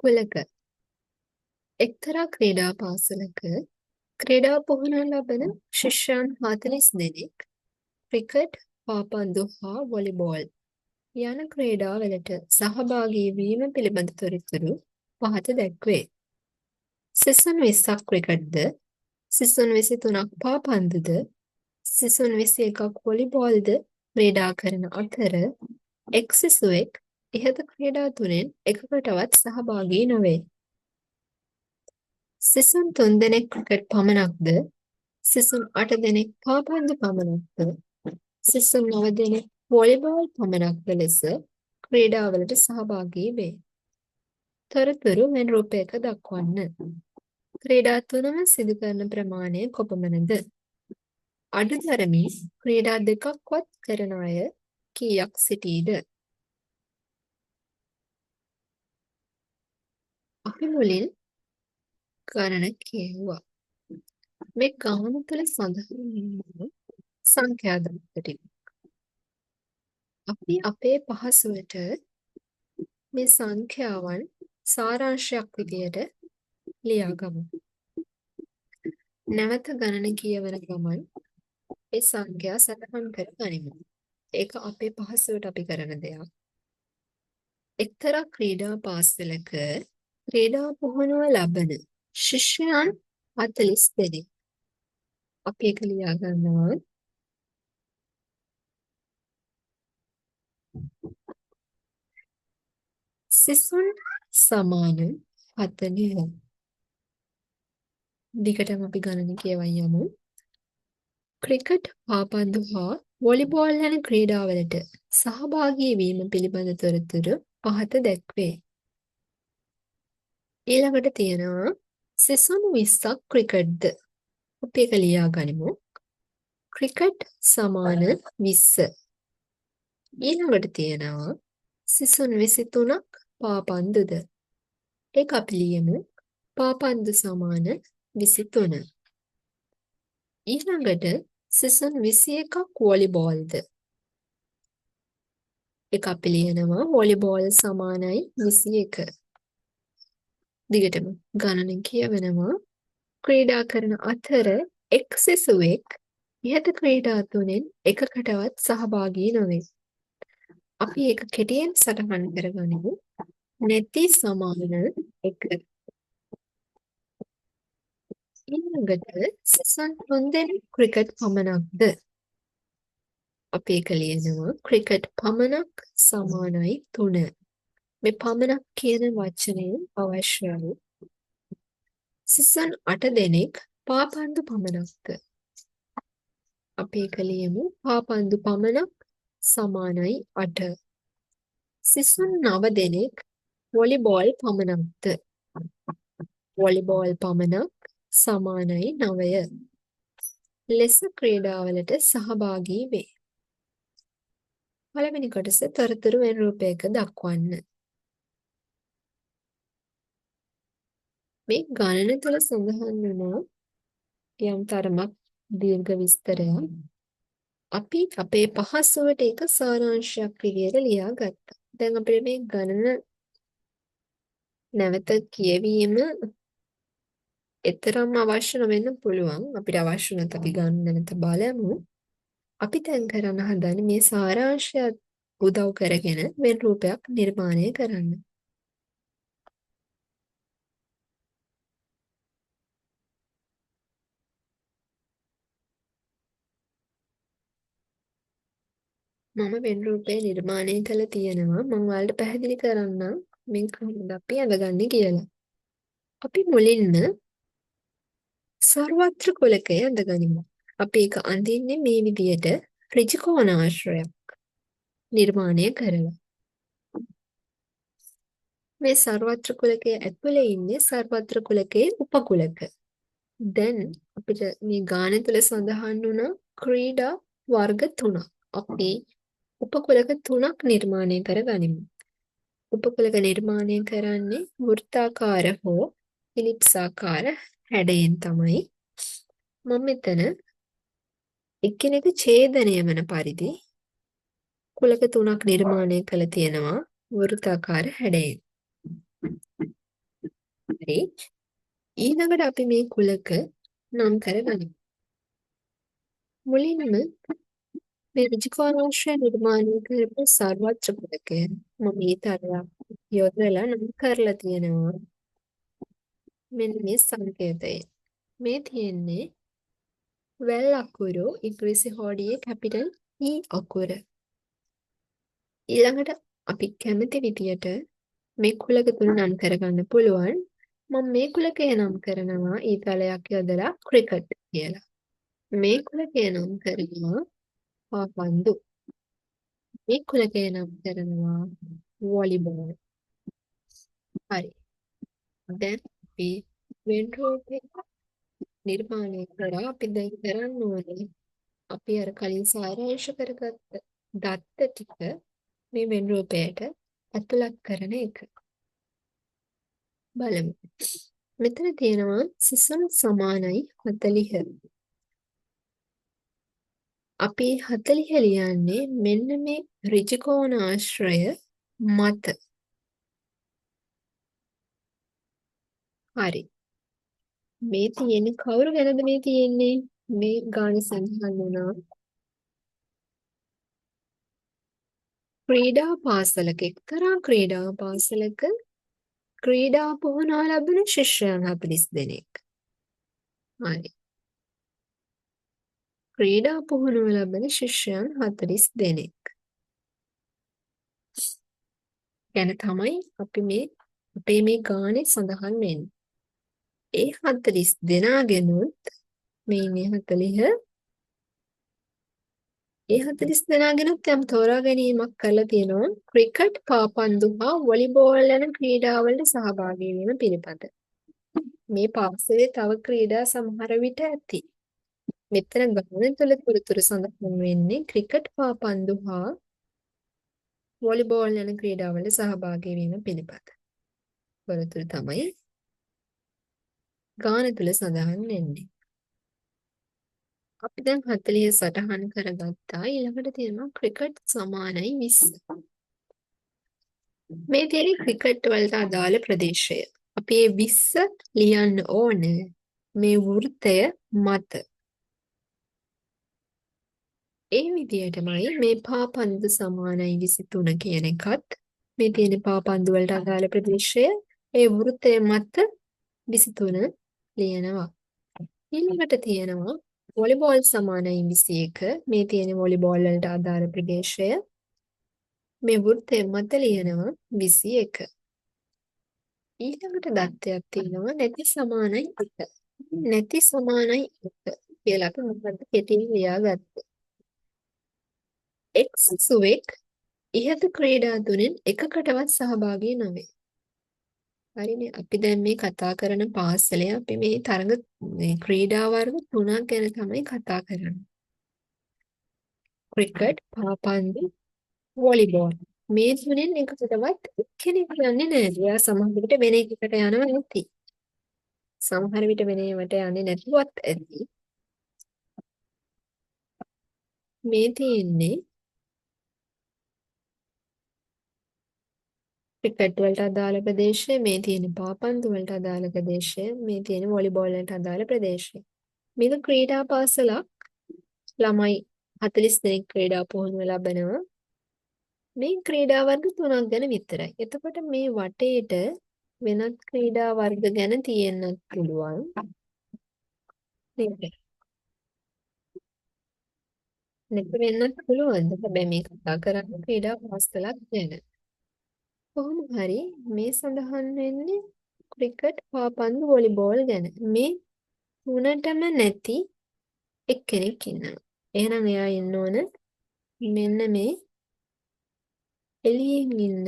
කුලක එක්තරා ක්‍රීඩා පාසලක ක්‍රීඩා පුහුණුව ලබන ශිෂ්‍යයන් 40 දෙනෙක් ක්‍රිකට්, පාපන්දු හා වොලිබෝල් යන ක්‍රීඩාවලට සහභාගී වීම පිළිබඳ තොරතුරු පහත දැක්වේ. සිසුන් 20ක් ක්‍රිකට්ද, සිසුන් 23ක් පාපන්දුද, සිසුන් 21ක් වොලිබෝල්ද ක්‍රීඩා කරන අතර එක් සිසුවෙක් ඉහත ක්‍රීඩා තුනෙන් එකකටවත් සහභාගී නොවේ. සිසුන් 3 දෙනෙක් ක්‍රිකට් පමණක්ද, සිසුන් 8 දෙනෙක් පාපන්දු පමණක්ද, සිසුන් 9 දෙනෙක් වොලිබෝල් පමණක්ද ලෙස ක්‍රීඩාවලට සහභාගී වේ. තොරතුරු මෙන් රූපයක දක්වන්න. ක්‍රීඩා තුනම සිදු කරන ප්‍රමාණය කොපමණද? අඩුතරමින් ක්‍රීඩා දෙකක්වත් කරන අය කීයක් සිටීද? අපි මුලින් ගණන කියවුවා. මේ ගණන තුළ සඳහන් වන සංඛ්‍යා දත්ත ටික. අපි අපේ පහසුවට මේ සංඛ්‍යාවන් සාරාංශයක් විදියට ලියා ගමු. නැවත ගණන කියවන ගමන් ඒ සංඛ්‍යා සටහන් කර ගනිමු. ඒක අපේ පහසුවට අපි කරන දෙයක්. එක්තරා ක්‍රීඩා පාසලක ක්‍රීඩා පුහුණුව ලබන ශිෂ්‍යයන් 40 දෙනෙක්. අපි ඒක ලියා ගන්නවා. සිසුන් සමාන 40. දිගටම අපි ගණන කියවන්න යමු. ක්‍රිකට්, පාපන්දු හා වොලිබෝල් යන ක්‍රීඩාවලට සහභාගී වීම පිළිබඳ තොරතුරු පහත දැක්වේ. ඊළඟට තියෙනවා සිසුන් 20ක් ක්‍රිකට්ද. අපි ඒක ලියා ගනිමු. ක්‍රිකට් සමාන 20. ඊළඟට තියෙනවා සිසුන් 23ක් පාපන්දුද. ඒක අපි ලියමු. පාපන්දු සමාන 23. ඊළඟට සිසුන් 21ක් වොලිබෝල්ද. ඒක අපි ලියනවා වොලිබෝල් සමානයි 21. දිගටම ගණන කියවනවා. ක්‍රීඩා කරන අතර එක් සිසුවෙක් ඉහත ක්‍රීඩා තුනෙන් එකකටවත් සහභාගී නොවේ. අපි ඒක කෙටියෙන් සටහන් කරගනිමු. නැති සමාන 1. ඊළඟට සිසුන් 3 දෙනෙක් ක්‍රිකට් පමණක්ද. අපි ඒක ලියනවා ක්‍රිකට් පමණක් සමානයි 3. මේ පමණක් කියන වචනය අවශ්‍යයි. සිසුන් 8 දෙනෙක් පාපන්දු පමණක්ද. අපි ඒක ලියමු පාපන්දු පමණක් සමානයි 8. සිසුන් 9 දෙනෙක් වොලිබෝල් පමණක්ද. වොලිබෝල් පමණක් සමානයි 9. ලෙස ක්‍රීඩාවලට සහභාගී වේ. පළවෙනි කොටස තොරතුරු වෙන රූපයක දක්වන්න. මේ ගණන තුළ සඳහන් වන යම් තරමක් දීර්ඝ විස්තරයක් අපි අපේ පහසුවට ඒක සාරාංශයක් විදියට ලියා ගත්තා. දැන් අපිට මේ ගණන නැවත කියවීම එතරම් අවශ්‍ය නොවෙන්න පුළුවන්. අපිට අවශ්‍ය නැත් අපි ගන්න නැවත බලමු. අපි දැන් කරන්න හදන්නේ මේ සාරාංශය උදව් කරගෙන වෙන රූපයක් නිර්මාණය කරන්න. මම වෙන රූපය නිර්මාණය කළ තියෙනවා. මම ඔයාලට පැහැදිලි කරන්නම් මේ කොහොමද අපි අඳගන්නේ කියලා. අපි මුලින්ම සර්වත්‍ර කුලකය අඳගනිමු. අපි ඒක අඳින්නේ මේ විදියට ඍජු කෝණාශ්‍රයක් නිර්මාණය කරලා. මේ සර්වත්‍ර කුලකයේ ඇතුලේ ඉන්නේ සර්වත්‍ර කුලකයේ උපකුලක. දැන් අපිට මේ ගාන තුළ සඳහන් වුණ ක්‍රීඩා වර්ග 3ක්. අපි උපකුලක 3ක් නිර්මාණය කරගනිමු. උපකුලක නිර්මාණය කරන්නේ වෘත්තාකාර හෝ ඉලිප්සාකාර හැඩයෙන් තමයි. මම මෙතන එකිනෙක ඡේදනය වන පරිදි කුලක 3ක් නිර්මාණය කළ තියෙනවා වෘත්තාකාර හැඩයෙන්. හරි. ඊළඟට අපි මේ කුලක නම් කරගනිමු. මුලින්ම මේ ඍජුකෝණාශ්‍රය නිර්මාණය කරපු සර්වත්‍ර කුලකය මම ඊතරයක් යොදලා නම් කරලා තියෙනවා. මෙන්න මේ සංකේතය. මේ තියෙන්නේ වැල් අකුරු ඉංග්‍රීසි හෝඩියේ කැපිටල් E අකුර. ඊළඟට අපි කැමති විදියට මේ කුලක තුන නම් කරගන්න පුළුවන්. මම මේ කුලකය නම් කරනවා ඊතලයක් යොදලා ක්‍රිකට් කියලා. මේ කුලකය නම් කරනවා පාපන්දු. මේ කුලකය නම් කරනවා වොලිබෝල්. හරි. දැන් අපි වෙන් රූපයක් නිර්මාණය කරා. අපි දැන් කරන්න ඕනේ අපි අර කලින් සාරාංශ කරගත්ත දත්ත ටික මේ වෙන් රූපයට ඇතුළත් කරන එක. බලමු. මෙතන තියෙනවා සිසුන් සමානයි 40. අපි 40 ලියන්නේ මෙන්න මේ ඍජුකෝණ ආශ්‍රය මත. හරි. මේ තියෙන්නේ කවුරු ගැනද මේ තියෙන්නේ? මේ ගාන සඳහන් වුණා. ක්‍රීඩා පාසලක එක්තරා ක්‍රීඩා පාසලක ක්‍රීඩා පුහුණුව ලබන ශිෂ්‍යයන් 40 දෙනෙක්. හරි. ක්‍රීඩා පුහුණුව ලබන ශිෂ්‍යයන් 40 දෙනෙක්. ගැන තමයි අපි මේ අපේ මේ ගානේ සඳහන් වෙන්නේ. ඒ 40 දෙනාගෙනුත් මේ ඉන්නේ 40 ඒ 40 දෙනාගෙනුත් යම් තෝරා ගැනීමක් කරලා තියෙනවා ක්‍රිකට් පාපන්දු හා වොලිබෝල් යන ක්‍රීඩාවලට සහභාගී වීම පිළිබඳ. මේ පාසලේ තව ක්‍රීඩා සමහර විට ඇති. මෙතන ගණන තුළ තොරතුරු සඳහන් වෙන්නේ ක්‍රිකට් පාපන්දු හා වොලිබෝල් යන ක්‍රීඩාවලට සහභාගී වීම පිළිබඳ. තොරතුරු තමයි ගාන තුළ සඳහන් වෙන්නේ. අපි දැන් 40 සටහන් කරගත්තා. ඊළඟට තියෙනවා ක්‍රිකට් සමානයි 20. මේ තියෙන්නේ ක්‍රිකට් වලට අදාළ ප්‍රදේශය. අපි මේ 20 ලියන්න ඕනේ මේ වෘත්තය මත. ඒ විදිහටමයි මේ පාපන්දු සමානයි 23 කියන එකත් මේ තියෙන පාපන්දු වලට අදාළ ප්‍රදේශය ඒ වෘත්තය මත 23 ලියනවා. ඊළඟට තියෙනවා වොලිබෝල් සමානයි 21. මේ තියෙන වොලිබෝල් වලට අදාළ ප්‍රදේශය මේ වෘත්තය මත ලියනවා 21. ඊළඟට දත්තයක් තියෙනවා නැති සමානයි 1. නැති සමානයි 1 කියලා අපි මොකද්ද කෙටියෙන් ලියාගත්තේ. X සුවෙක් ඉහත ක්‍රීඩා තුනෙන් එකකටවත් සහභාගී නොවේ. හරිනේ. අපි දැන් මේ කතා කරන පාසලේ අපි මේ තරඟ මේ ක්‍රීඩා වර්ග 3ක් ගැන තමයි කතා කරන්නේ. ක්‍රිකට්, පාපන්දු, වොලිබෝල්. මේ තුනෙන් එකකටවත් එක්කෙනෙක් යන්නේ නැහැ. එයා සමහර විට වෙන එකකට යනවා නැති. සමහර විට වෙන ඒවට යන්නේ නැතුවත් ඇති. මේ තියෙන්නේ ක්‍රිකට් වලට අදාළ ප්‍රදේශය, මේ තියෙන පාපන්දු වලට අදාළ ප්‍රදේශය, මේ තියෙන වොලිබෝල් වලට අදාළ ප්‍රදේශය. මේක ක්‍රීඩා පාසලක්. ළමයි 40 දෙනෙක් ක්‍රීඩා පුහුණුව ලබනවා. මේ ක්‍රීඩා වර්ග 3ක් ගැන විතරයි. එතකොට මේ වටේට වෙනත් ක්‍රීඩා වර්ග ගැන තියෙන්නත් පුළුවන්. නේද? නැත්නම් වෙන්නත් පුළුවන්. හැබැයි මේ කතා කරන්නේ ක්‍රීඩා පාසලක් ගැන. කොහොම හරි මේ සඳහන් වෙන්නේ ක්‍රිකට්, පාපන්දු, වොලිබෝල් ගැන. මේ තුනටම නැති එක්කෙනෙක් ඉන්නවා. එහෙනම් එයා ඉන්න ඕන මෙන්න මේ එළියෙන් ඉන්න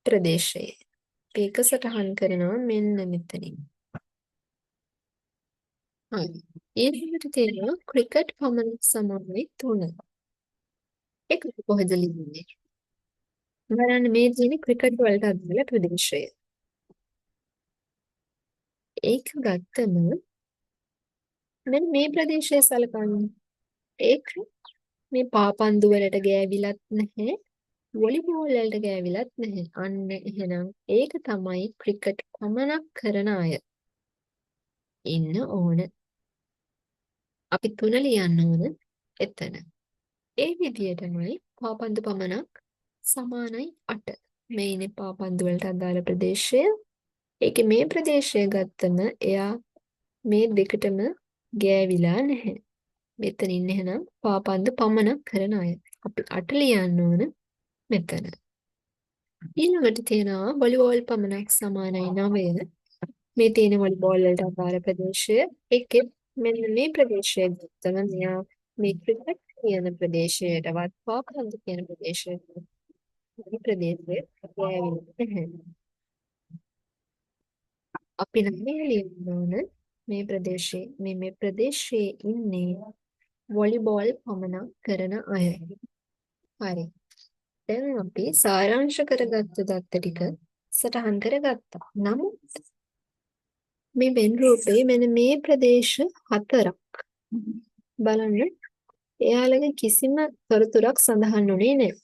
ප්‍රදේශයේ. ඒක සටහන් කරනවා මෙන්න මෙතනින්. හරි. ඊළඟට තියෙනවා ක්‍රිකට් පමණක් සමානයි 3. ඒක කොහෙද ලියන්නේ? බලන්න මේ තියෙන ක්‍රිකට් වලට අදාළ ප්‍රදේශය. ඒක ගත්තම මෙන්න මේ ප්‍රදේශය සලකන්න. ඒක මේ පාපන්දු වලට ගෑවිලත් නැහැ. වොලිබෝල් වලට ගෑවිලත් නැහැ. අන්න එහෙනම් ඒක තමයි ක්‍රිකට් පමණක් කරන අය ඉන්න ඕන. අපි 3 ලියන්න ඕන එතන. ඒ විදිහටමයි පාපන්දු පමණක් සමානයි 8. මේ ඉන්නේ පාපන්දු වලට අදාළ ප්‍රදේශය. ඒකේ මේ ප්‍රදේශය ගත්තම එයා මේ දෙකටම ගෑවිලා නැහැ. මෙතන ඉන්නේ එහෙනම් පාපන්දු පමණක් කරන අය. අපි 8 ලියන්න ඕන මෙතන. ඊළඟට තියෙනවා වොලිබෝල් පමණක් සමානයි 9. මේ තියෙන වොලිබෝල් වලට අදාළ ප්‍රදේශය. ඒකෙත් මෙන්න මේ ප්‍රදේශය ගත්තම මෙයා මේ ක්‍රිකට් කියන ප්‍රදේශයටවත් පාපන්දු කියන ප්‍රදේශයට මේ ප්‍රදේශයේ ගෑවිලා නැහැ. අපි නම් මේ ලියන්න ඕන මේ ප්‍රදේශයේ මේ ප්‍රදේශයේ ඉන්නේ වොලිබෝල් පමණක් කරන අය. හරි. දැන් අපි සාරාංශ කරගත්ත දත්ත ටික සටහන් කරගත්තා. නමුත් මේ වෙන් රූපේ මෙන්න මේ ප්‍රදේශ 4ක් බලන්න. එයාලගේ කිසිම තොරතුරක් සඳහන් වුණේ නැහැ.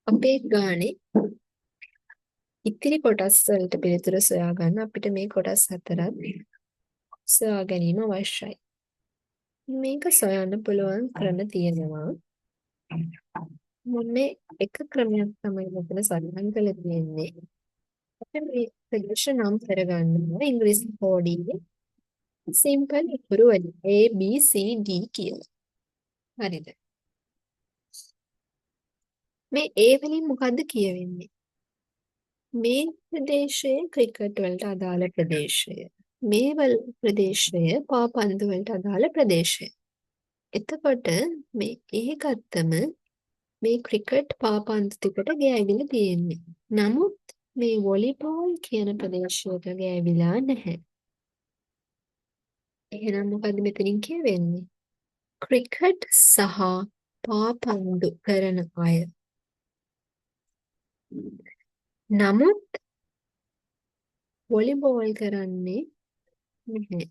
අපේ ගානේ ඉතිරි කොටස් වලට පිළිතුරු සොයා ගන්න අපිට මේ කොටස් 4ක් සොයා ගැනීම අවශ්‍යයි. මේක සොයන්න පුළුවන් ක්‍රම තියෙනවා. මොන්නේ එක ක්‍රමයක් තමයි මෙතන සඳහන් කරලා තියෙන්නේ. අපි මේ ප්‍රදේශ නම් කරගන්නවා ඉංග්‍රීසි කෝඩියේ සිම්පල් ඉතුරු වලින් A B C D කියලා. හරිද? මේ A වලින් මොකද්ද කියවෙන්නේ? මේ ප්‍රදේශයේ ක්‍රිකට් වලට අදාළ ප්‍රදේශය. මේ ප්‍රදේශය පාපන්දු වලට අදාළ ප්‍රදේශය. එතකොට මේ A ගත්තම මේ ක්‍රිකට් පාපන්දු ටිකට ගෑවිලා තියෙන්නේ. නමුත් මේ වොලිබෝල් කියන ප්‍රදේශයට ගෑවිලා නැහැ. එහෙනම් මොකද්ද මෙතනින් කියවෙන්නේ? ක්‍රිකට් සහ පාපන්දු කරන අය. නමුත් වොලිබෝල් කරන්නේ නැහැ.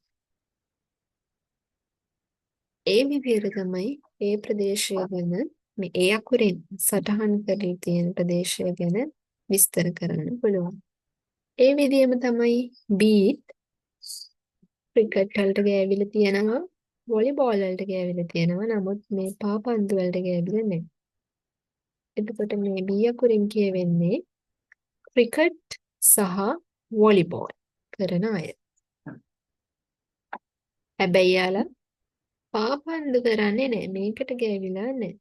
ඒ විදිහට තමයි ඒ ප්‍රදේශය ගැන මේ ඒ අකුරෙන් සටහන් කරලා තියෙන ප්‍රදේශය ගැන විස්තර කරන්න පුළුවන්. ඒ විදිහම තමයි බීට් ක්‍රිකට් වලට ගෑවිලා තියෙනවා, වොලිබෝල් වලට ගෑවිලා තියෙනවා. නමුත් මේ පාපන්දු වලට ගෑවිලා නැහැ. එතකොට මේ බී අකුරෙන් කියවෙන්නේ ක්‍රිකට් සහ වොලිබෝල් කරන අය. හැබැයි යාලා පාපන්දු කරන්නේ නැහැ. මේකට ගෑවිලා නැහැ.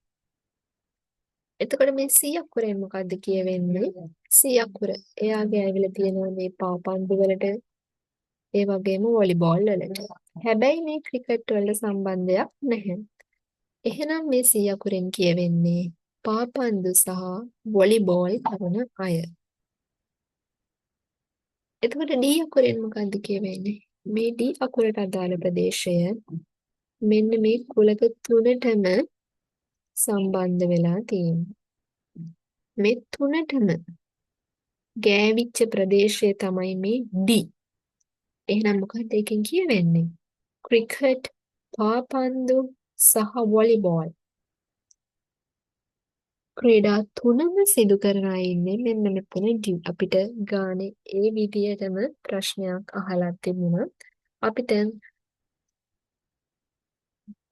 එතකොට මේ C අකුරෙන් මොකද්ද කියවෙන්නේ? C අකුර. එයා ගෑවිලා තියෙනවා මේ පාපන්දු වලට, ඒ වගේම වොලිබෝල් වලට. හැබැයි මේ ක්‍රිකට් වලට සම්බන්ධයක් නැහැ. එහෙනම් මේ C අකුරෙන් කියවෙන්නේ පාපන්දු සහ වොලිබෝල් කරන අය. එතකොට D අකුරෙන් මොකද්ද කියවෙන්නේ? මේ D අකුරට අදාළ ප්‍රදේශය මෙන්න මේ කුලක තුනටම සම්බන්ධ වෙලා තියෙනවා. මේ තුනටම ගෑවිච්ච ප්‍රදේශය තමයි මේ D. එහෙනම් මොකක්ද එකෙන් කියවෙන්නේ? ක්‍රිකට්, පාපන්දු සහ වොලිබෝල් ක්‍රීඩා තුනම සිදු කරන අය ඉන්නේ මෙන්න මෙතන D. අපිට ගානේ ඒ විදියටම ප්‍රශ්නයක් අහලා තිබුණා. අපි දැන්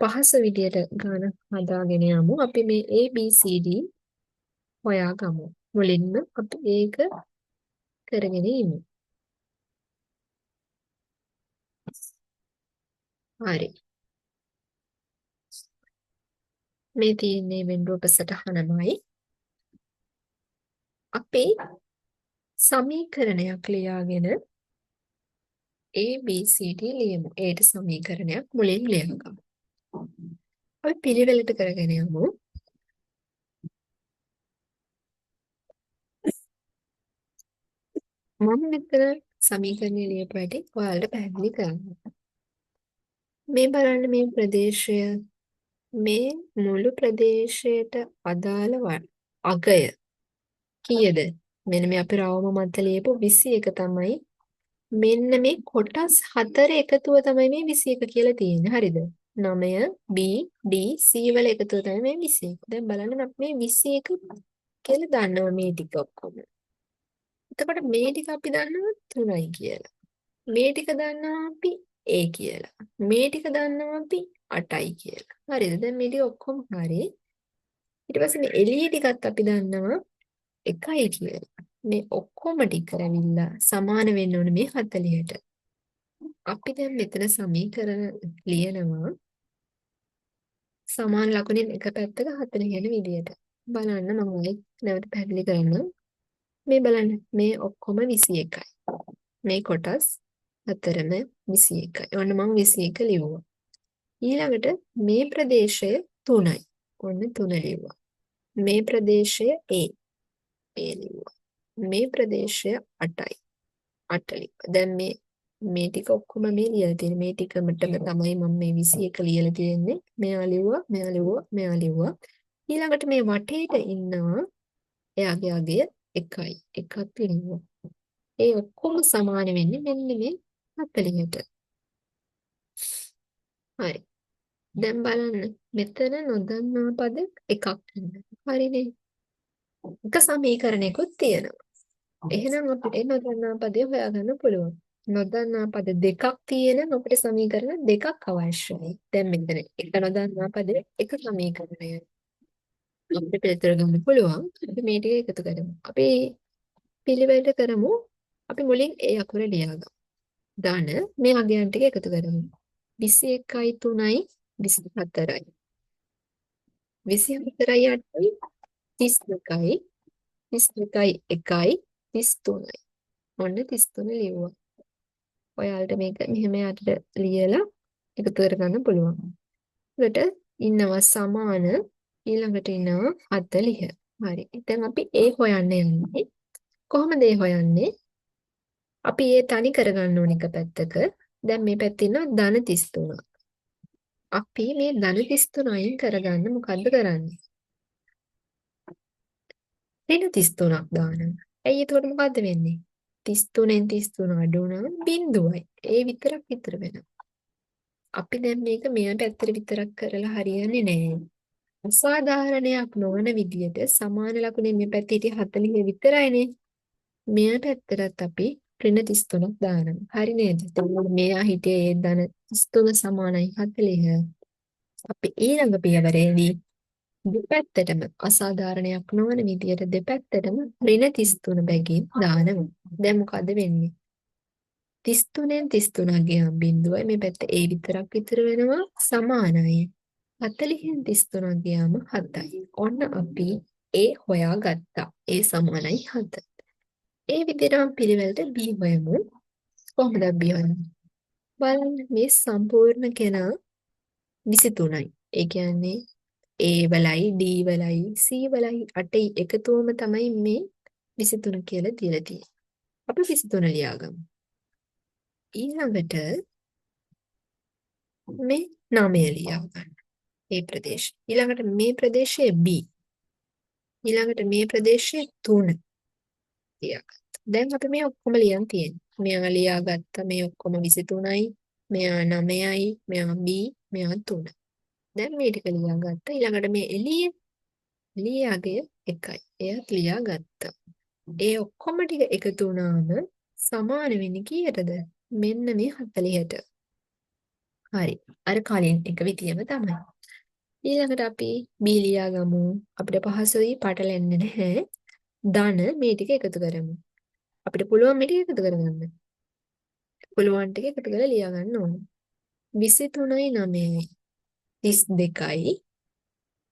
පහසු විදියට ගාන හදාගෙන යමු. අපි මේ A B C D හොයාගමු. මුලින්ම අපි ඒක කරගෙන ඉමු. හරි. මේ තියෙන්නේ වෙන රූප සටහනමයි. අපි සමීකරණයක් ලියාගෙන A B C D ලියමු. ඒට සමීකරණයක් මුලින් ලියගමු. අපි පිළිවෙලට කරගෙන යමු. මම මෙතන සමීකරණය ලියපු හැටි ඔයාලට පැහැදිලි කරන්න. මේ බලන්න මේ ප්‍රදේශය මේ මුළු ප්‍රදේශයට අදාළ අගය කීයද? මෙන්න මේ අපි රවම මත ලියපු 21 තමයි. මෙන්න මේ කොටස් 4 එකතුව තමයි මේ 21 කියලා තියෙන්නේ. හරිද? 9 B D C වල එකතුව තමයි මේ 21. දැන් බලන්න අපි මේ 21 කියලා දන්නවා මේ ටික ඔක්කොම. එතකොට මේ ටික අපි දන්නවා 3යි කියලා. මේ ටික දන්නවා අපි a කියලා. මේ ටික දන්නවා අපි 8යි කියලා. හරිද? දැන් මේ ටික ඔක්කොම හරි. ඊට පස්සේ මේ එළිය ටිකත් අපි දන්නවා 1යි කියලා. මේ ඔක්කොම ටික කරවිලා සමාන වෙන්න ඕනේ මේ 40ට. අපි දැන් මෙතන සමීකරණ ලියනවා සමාන ලකුණෙන් එක පැත්තක 40 යන විදියට. බලන්න මම ඔය නැවත පැහැදිලි කරනවා. මේ බලන්න මේ ඔක්කොම 21යි. මේ කොටස් හතරම 21යි. ඔන්න මම 21 ලිව්වා. ඊළඟට මේ ප්‍රදේශය 3යි. ඔන්න 3 ලිව්වා. මේ ප්‍රදේශය A ලිව්වා. මේ ප්‍රදේශය 8යි. 8 ලිව්වා. දැන් මේ ටික ඔක්කොම මේ ලියලා තියෙන මේ ටිකමටම තමයි මම මේ 21 ලියලා තියෙන්නේ. මෙයා ලිව්වා, මෙයා ලිව්වා, මෙයා ලිව්වා. ඊළඟට මේ වටේට ඉන්නවා එයාගේ අගය 1යි. එකක් ලිව්වා. ඒ ඔක්කොම සමාන වෙන්නේ මෙන්න මේ 40ට. හරි. දැන් බලන්න මෙතන නොදන්නා පද එකක් ඉන්නවා. හරිනේ. එක සමීකරණයකුත් තියෙනවා. එහෙනම් අපිට නොදන්නා පදේ හොයාගන්න පුළුවන්. නොදන්නා පද දෙකක් තියෙන අපිට සමීකරණ දෙකක් අවශ්‍යයි. දැන් මෙතන එක නොදන්නා පදේ එක සමීකරණය. අපිට පිළිතුර ගන්න පුළුවන්. අපි මේ ටික එකතු කරමු. අපි පිළිවෙලට කරමු. අපි මුලින් ඒ අකුර ලියාගමු. දාන මේ අගයන් ටික එකතු කරමු. 21යි 3යි 24යි. 24යි 8යි 32යි 32යි 1යි 33යි. ඔන්න 33 ලියුවා. ඔයාලට මේක මෙහෙම යටට ලියලා එකතු කරගන්න පුළුවන්. ඊට ඉන්නවා සමාන ඊළඟට ඉන්නවා 40. හරි. දැන් අපි ඒ හොයන්න යන්නේ. කොහොමද ඒ හොයන්නේ? අපි ඒ තනි කරගන්න ඕන එක පැත්තක. දැන් මේ පැත්තේ ඉන්නවා ධන 33. අපි මේ ධන 33 අයින් කරගන්න මොකද්ද කරන්නේ? ඍණ 33ක් දානවා. ඇයි එතකොට මොකද්ද වෙන්නේ? 33න් 33 අඩු වුණාම බිඳුවයි. ඒ විතරක් විතර වෙනවා. අපි දැන් මේක මෙයා පැත්තට විතරක් කරලා හරියන්නේ නැහැ. අසාධාරණයක් නොවන විදියට සමාන ලකුණෙන් මේ පැත්තේ හිටිය 40 විතරයිනේ. මෙයා පැත්තටත් අපි ඍණ 33ක් දානවා. හරි නේද? එතකොට මෙයා හිටියේ ඒ ධන 33 සමානයි 40. අපි ඊළඟ පියවරේදී දෙපැත්තටම අසාධාරණයක් නොවන විදියට දෙපැත්තටම ඍණ 33 බැගින් දානවා. දැන් මොකද වෙන්නේ? 33න් 33 ගියාම බිඳුවයි මේ පැත්ත ඒ විතරක් විතර වෙනවා සමානයි. 40න් 33 ගියාම 7යි. ඔන්න අපි ඒ හොයාගත්තා. ඒ සමානයි 7. ඒ විදිහටම පිළිවෙලට B හොයමු. කොහොමද B හොයන්නේ? බලන්න මේ සම්පූර්ණ කෙනා 23යි. ඒ කියන්නේ A වලයි D වලයි C වලයි 8යි එකතුවම තමයි මේ 23 කියලා දීලා තියෙන්නේ. අපි 23 ලියාගමු. ඊළඟට මේ 9 ලියා ගන්න. මේ ප්‍රදේශ. ඊළඟට මේ ප්‍රදේශයේ B. ඊළඟට මේ ප්‍රදේශයේ 3 ලියාගත්තා. දැන් අපි මේ ඔක්කොම ලියන් තියෙන්නේ. මෙයා ලියාගත්ත මේ ඔක්කොම 23යි, මෙයා 9යි, මෙයා B, මෙයා 3. දැන් මේ ටික ලියාගත්තා. ඊළඟට මේ එළියගේ 1යි. එයත් ලියාගත්තා. ඒ ඔක්කොම ටික එකතු වුණාම සමාන වෙන්නේ කීයටද? මෙන්න මේ 40ට. හරි. අර කලින් එක විදියම තමයි. ඊළඟට අපි B ලියා ගමු. අපිට පහසුයි පටලැන්නේ නැහැ. ධන මේ ටික එකතු කරමු. අපිට පුළුවන් මේ ටික එකතු කරගන්න. පුළුවන් ටික එකතු කරලා ලියා ගන්න ඕනේ. 23යි 9යි 32යි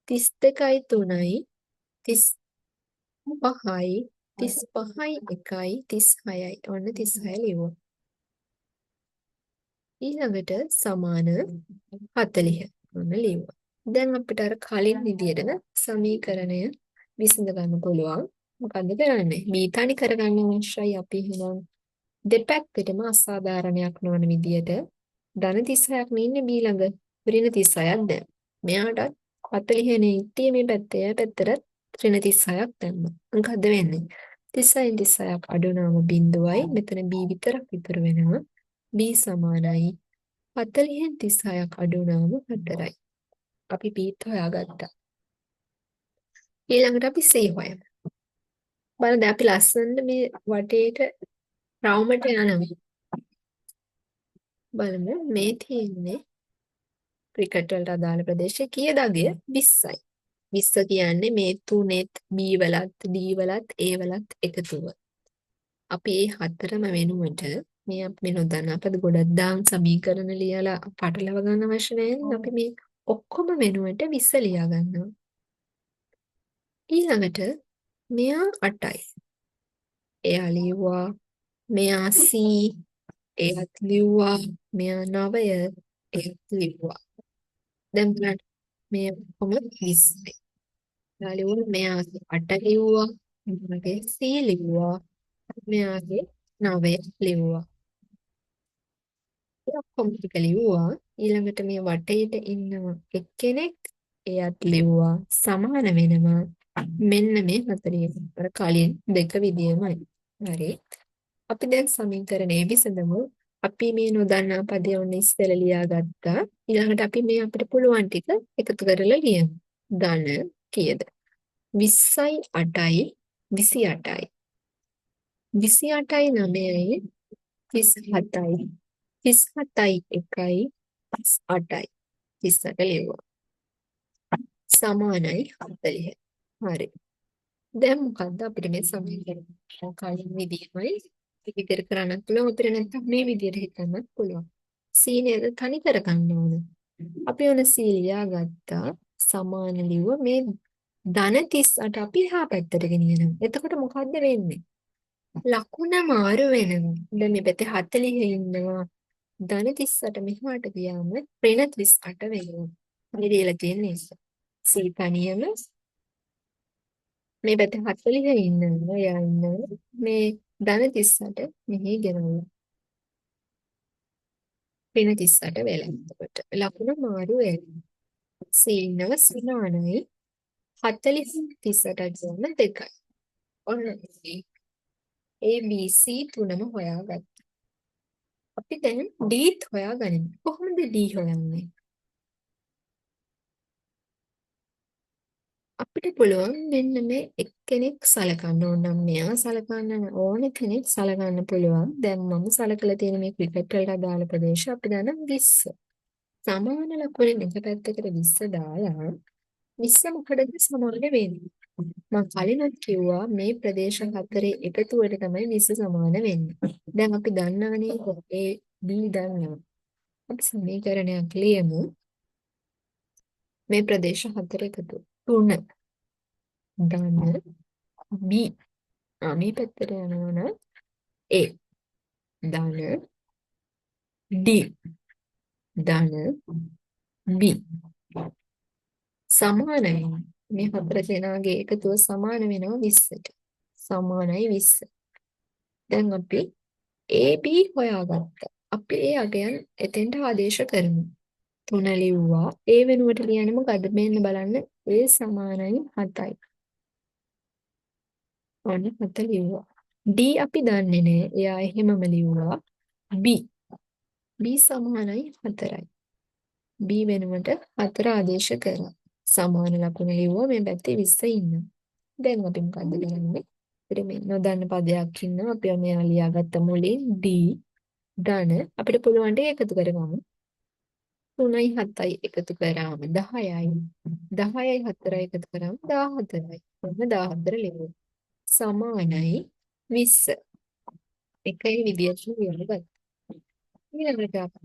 32යි 3යි 35යි 35යි 1යි 36යි. ඔන්න 36 ලියුවා. ඊළඟට සමාන 40. ඔන්න ලියුවා. දැන් අපිට අර කලින් විදිහටම සමීකරණය විසඳ ගන්න පුළුවන්. මොකද්ද කරන්නේ? B තනි කරගන්න අවශ්‍යයි අපි එහෙනම් දෙපැත්තටම අසාධාරණයක් නොවන විදිහට ධන 36ක් නෙන්නේ B ළඟ. ඍණ 36ක් දැන්. මෙයාටත් 40 නේ ඉතියේ මේ පැත්තේ. එයා පැත්තට ඍණ 36ක් දැම්මා. මොකද්ද වෙන්නේ? 36න් 36ක් අඩු වුණාම බිඳුවයි. මෙතන B විතරක් ඉතුරු වෙනවා. B සමානයි 40න් 36ක් අඩු වුණාම 4යි. අපි B හොයාගත්තා. ඊළඟට අපි C හොයමු. බලන්න දැන් අපි ලස්සනට මේ වටේට රවුමට යනවා. බලමු මේ තියෙන්නේ ක්‍රිකට් වලට අදාළ ප්‍රදේශය කීයද අගය 20යි. 20 කියන්නේ මේ තුනෙත් B වලත් D වලත් A වලත් එකතුව. අපි මේ හතරම වෙනුවට මේ අපි නොදන්න අපද ගොඩක් දාම් සමීකරණ ලියලා පටලව ගන්න අවශ්‍ය නැහැ. අපි මේ ඔක්කොම වෙනුවට 20 ලියා ගන්නවා. ඊළඟට මෙයා 8යි. එයා ලියුවා මෙයා C එයාත් ලිව්වා මෙයා 9 එයාත් ලිව්වා. දැන් බලන්න මේ ඔක්කොම 20යි. එයා ලිව්වා මෙයා 8 ලිව්වා මෙයාගේ C ලිව්වා මෙයාගේ 9 ලිව්වා. ඒ ඔක්කොම ටික ලිව්වා. ඊළඟට මේ වටේට ඉන්නවා එක්කෙනෙක් එයාත් ලිව්වා සමාන වෙනවා මෙන්න මේ 40. අර කලින් දෙක විදියමයි. හරි. අපි දැන් සමීකරණය විසඳමු. අපි මේ නොදන්නා පදය ඔන්න ඉස්සෙල්ලා ලියාගත්තා. ඊළඟට අපි මේ අපිට පුළුවන් ටික එකතු කරලා ලියමු. ධන කීයද? 20යි 8යි 28යි. 28යි 9යි 37යි. 37යි 1යි 38යි. 38 ලියුවා. සමානයි 40. හරි. දැන් මොකද්ද අපිට මේ සමීකරණ කලින් විදිහමයි ඉදිරි කරන්න පුළුවන්. අපිට නැත්තම් මේ විදිහට හිතන්නත් පුළුවන්. C නේද තනි කර ගන්න ඕන. අපි ඔන්න C ලියාගත්තා. සමාන ලිව්ව මේ ධන 38 අපි එහා පැත්තට ගෙනියනවා. එතකොට මොකද්ද වෙන්නේ? ලකුණ මාරු වෙනවා. දැන් මේ පැත්තේ 40 ඉන්නවා. ධන 38 මෙහාට ගියාම ඍණ 38 වෙනවා. හරි දීලා තියෙන්නේ. C තනියම මේ පැත්තේ 40 ඉන්නවා. එයා ඉන්නවා. මේ ධන 38 මෙහි ගෙනල්ලා. ඍණ 38 වෙලා. එතකොට ලකුණ මාරු වෙනවා. C ඉන්නව සමානයි 40 38ට ගන්න 2යි. ඔන්න A B C තුනම හොයාගත්තා. අපි දැන් Dත් හොයාගනිමු. කොහොමද D හොයන්නේ? අපිට පුළුවන් මෙන්න මේ එක්කෙනෙක් සලකන්න ඕන නම් මෙයා සලකන්න ඕන කෙනෙක් සලකන්න පුළුවන්. දැන් මම සලකලා තියෙන මේ ක්‍රිකට් වලට අදාළ ප්‍රදේශ අපි දන්නා 20. සමාන ලකුණෙන් එක පැත්තකට 20 දාලා 20 මොකටද සමාන වෙන්නේ? මම කලිනුත් කිව්වා මේ ප්‍රදේශ හතරේ එකතුවට තමයි 20 සමාන වෙන්නේ. දැන් අපි දන්නවනේ ඒ B දන්නවා. අපි සමීකරණයක් ලියමු. මේ ප්‍රදේශ හතර එකතු 3 ධන B මේ පැත්තට යනවනම් A ධන D ධන B සමානයි මේ හතර දෙනාගේ එකතුව සමාන වෙනවා 20ට සමානයි 20 දැන් අපි AB හොයාගත්තා අපි ඒ අගයන් එතෙන්ට ආදේශ කරමු 3 ලිව්වා ඒ වෙනුවට ලියන්නේ මොකද්ද මෙන්න බලන්න A සමානයි 7යි ඔන්න 7 ලිව්වා D අපි දන්නේ නැහැ එයා එහෙමම ලිව්වා B B සමානයි 4යි B වෙනුවට 4 ආදේශ කරා සමාන ලකුණ ලිව්වා මේ පැත්තේ 20 ඉන්නවා දැන් අපි මොකද්ද කරන්නේ අපිට මේ නොදන්න පදයක් ඉන්නවා අපි මෙයා ලියාගත්ත මුලින් D ධන අපිට පුළුවන් ටික එකතු කරගමු 3යි 7යි එකතු කරාම 10යි 10යි 4යි එකතු කරාම 14යි ඔන්න 14 ලියුවා සමානයි 20 එකයි විදියට ලියන්න ඊළඟට අපි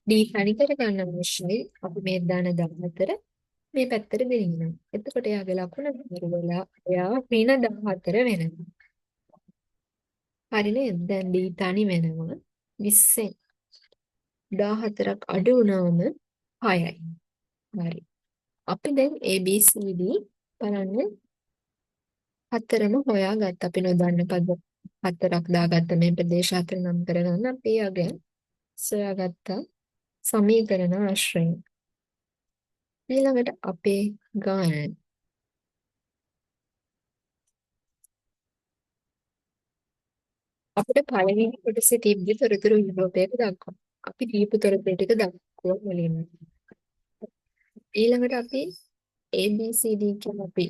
D තනි කර ගන්න අවශ්‍යයි. අපි මේ දාන 14 මේ පැත්තට ගෙනියනවා. එතකොට එයාගේ ලකුණ ඉතුරු වෙලා එයා ඍණ 14 වෙනවා. හරි නේද? දැන් D තනි වෙනවා 20න් 14ක් අඩු වුණාම 6යි. හරි. අපි දැන් ABCD බලන්න හතරම හොයාගත්ත අපි නොදන්න පද හතරක් දාගත්ත මේ ප්‍රදේශ හතර නම් කරගන්න අපි යගෙන සොයාගත්තා සමීකරණ ආශ්‍රයෙන් ඊළඟට අපේ ගාන අපිට පළවෙනි කොටසේ තිබ්බ තොරතුරු යුරෝපයට දක්වන්න. අපි දීපු තොරතුරු ටික දක්වුවා මුලින්ම. ඊළඟට අපි ABCD කියලා අපි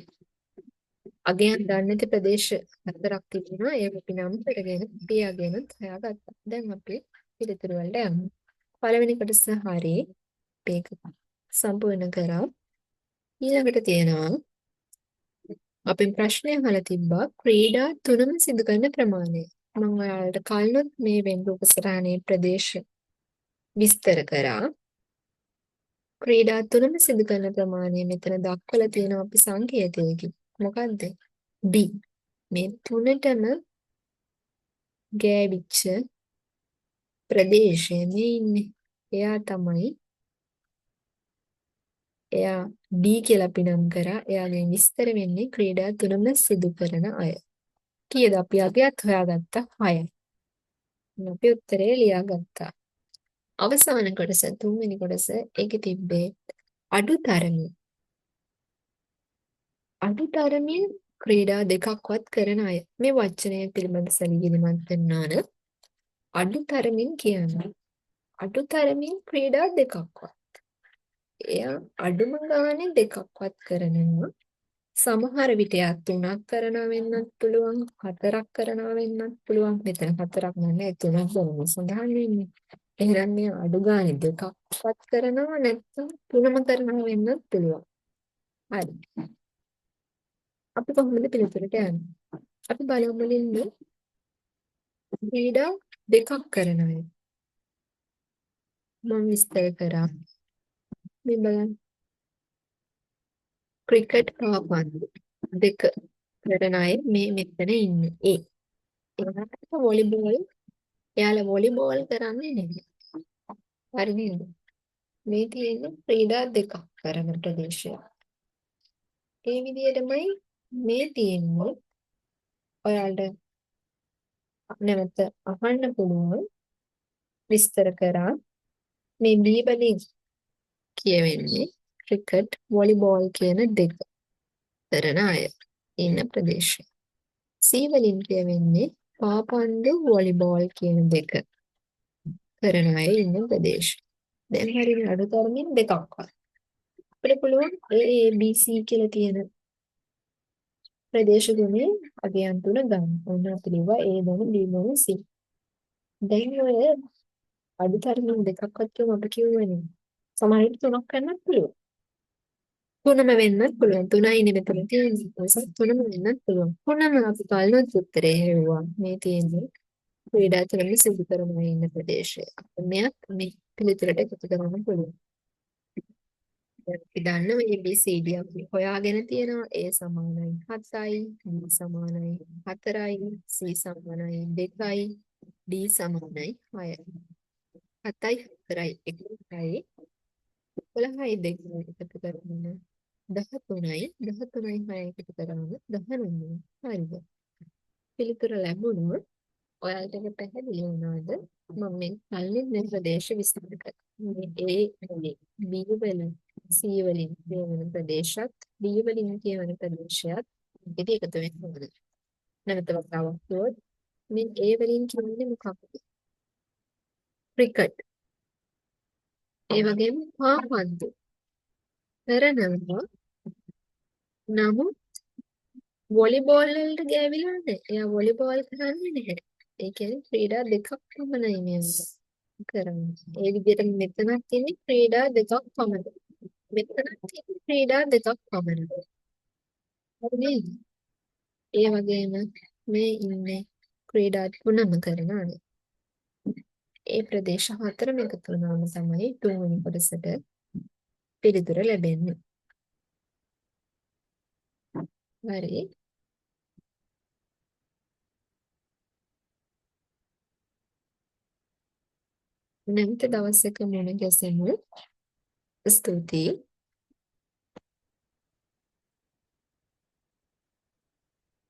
අගයන් දන්නේ නැති ප්‍රදේශ හතරක් තිබුණා. ඒක අපි නම් කරගෙන පියාගෙනුත් හොයාගත්තා. දැන් අපි පිළිතුරු වලට යමු. පළවෙනි කොටස හරි. මේක සම්පූර්ණ කරා. ඊළඟට තියෙනවා අපි ප්‍රශ්නය අහලා තිබ්බා ක්‍රීඩා තුනම සිදු කරන ප්‍රමාණය. මම ඔයාලට කලිනුත් මේ වෙන් රූපසටහනේ ප්‍රදේශ විස්තර කරා. ක්‍රීඩා තුනම සිදු කරන ප්‍රමාණය මෙතන දක්වලා තියෙනවා අපි සංකේතයකින්. මොකද්ද? B. මේ තුනටම ගෑවිච්ච ප්‍රදේශයේ මේ ඉන්නේ. එයා තමයි එයා D කියලා අපි නම් කරා. එයාගෙන් විස්තර වෙන්නේ ක්‍රීඩා තුනම සිදු කරන අය. කීයද අපි අගයත් හොයාගත්තා 6යි. අපි උත්තරේ ලියාගත්තා. අවසාන කොටස තුන්වෙනි කොටස ඒකේ තිබ්බේ අඩු තරමින් ක්‍රීඩා දෙකක්වත් කරන අය. මේ වචනය පිළිබඳ සැලකිලිමත් වෙන්නාන අඩු තරමින් කියන්නේ අඩු තරමින් ක්‍රීඩා දෙකක්වත්. එයා අඩුම ගානේ දෙකක්වත් කරනවා. සමහර විට එයා 3ක් කරනවා වෙන්නත් පුළුවන් 4ක් කරනවා වෙන්නත් පුළුවන්. මෙතන 4ක් නෑ 3ක් කරනවා සඳහන් වෙන්නේ. එහෙනම් මේ අඩු ගානේ දෙකක්වත් කරනවා නැත්නම් 3ම කරනවා වෙන්නත් පුළුවන්. හරි. අපි කොහොමද පිළිතුරට යන්නේ? අපි බලමු මුලින්ම ක්‍රීඩා දෙකක් කරන අය. මම විස්තර කරා. මේ බලන්න ක්‍රිකට් පාපන්දු දෙක කරන අය මේ මෙතන ඉන්නේ. එයාට වොලිබෝල් එයාලා වොලිබෝල් කරන්නේ නෙමෙයි. හරි නේද? මේ තියෙන්නේ ක්‍රීඩා දෙකක් කරන ප්‍රදේශය. ඒ විදිහටමයි මේ තියෙන්නේ. ඔයාලට නැවත අහන්න පුළුවන් විස්තර කරා මේ B වලින් කියවෙන්නේ ක්‍රිකට් වොලිබෝල් කියන දෙක කරන අය ඉන්න ප්‍රදේශය. C වලින් කියවෙන්නේ පාපන්දු වොලිබෝල් කියන දෙක කරන අය ඉන්න ප්‍රදේශය. දැන් හරියට අඩුතරමින් දෙකක්වත්. අපිට පුළුවන් ABC කියලා තියෙන ප්‍රදේශ තුනේ අගයන් තුන ගන්න. ඔන්න අපි ලියුවා A බොන B බොන C. දැන් ඔය අඩුතරමින් දෙකක්වත් කියමු අපි කියුවනේ. සමහර විට තුනක් කරන්නත් පුළුවන්. තුනම වෙන්නත් පුළුවන්. තුනයිනේ මෙතන තියෙන්නේ. නිසා තුනම වෙන්නත් පුළුවන්. තුනම අපි කලිනුත් උත්තරේ හෙව්වා. මේ තියෙන්නේ ක්‍රීඩා තුනම සිදු කරනවා ඉන්න ප්‍රදේශය. මෙයක් මේ පිළිතුරට එකතු කරන්න පුළුවන්. දැන් අපි දන්නවා ABCD අපි හොයාගෙන තියෙනවා A සමානයි 7යි, B සමානයි 4යි, C සමානයි 2යි, D සමානයි 6යි. 7යි 4යි 1යි 11යි 2යි එකතු කරගන්න 13යි 13යි 6යි එකතු කරගන්න 19යි. හරිද? පිළිතුර ලැබුණොත් ඔයාලට ඒක පැහැදිලි වුණාද? මම මේ කලින් මේ ප්‍රදේශ විස්තර කරා. මේ A වලින් B වලින් C වලින් කියවන ප්‍රදේශත් D වලින් කියවන ප්‍රදේශයත් ඉතින් එකතු වෙන්න ඕනේ. නැවත වතාවක් කිව්වොත් මේ A වලින් කියන්නේ මොකක්ද? ක්‍රිකට්. ඒ වගේම පාපන්දු කරනවා. නමුත් වොලිබෝල් වලට ගෑවිලා නැහැ. එයා වොලිබෝල් කරන්නේ නැහැ. ඒ කියන්නේ ක්‍රීඩා දෙකක් පමණයි මේ කරන්නේ. ඒ විදිහට මෙතනක් තියෙන්නේ ක්‍රීඩා දෙකක් පමණයි. මෙතනක් තියෙන්නේ ක්‍රීඩා දෙකක් පමණයි. හරි නේද? ඒ වගේම මේ ඉන්නේ ක්‍රීඩා තුනම කරන අය. ඒ ප්‍රදේශ හතරම එකතු වුණාම තමයි තුන්වෙනි කොටසට පිළිතුර ලැබෙන්නේ. හරි. නැවත දවසක මුණ ගැසෙමු. ස්තුතියි.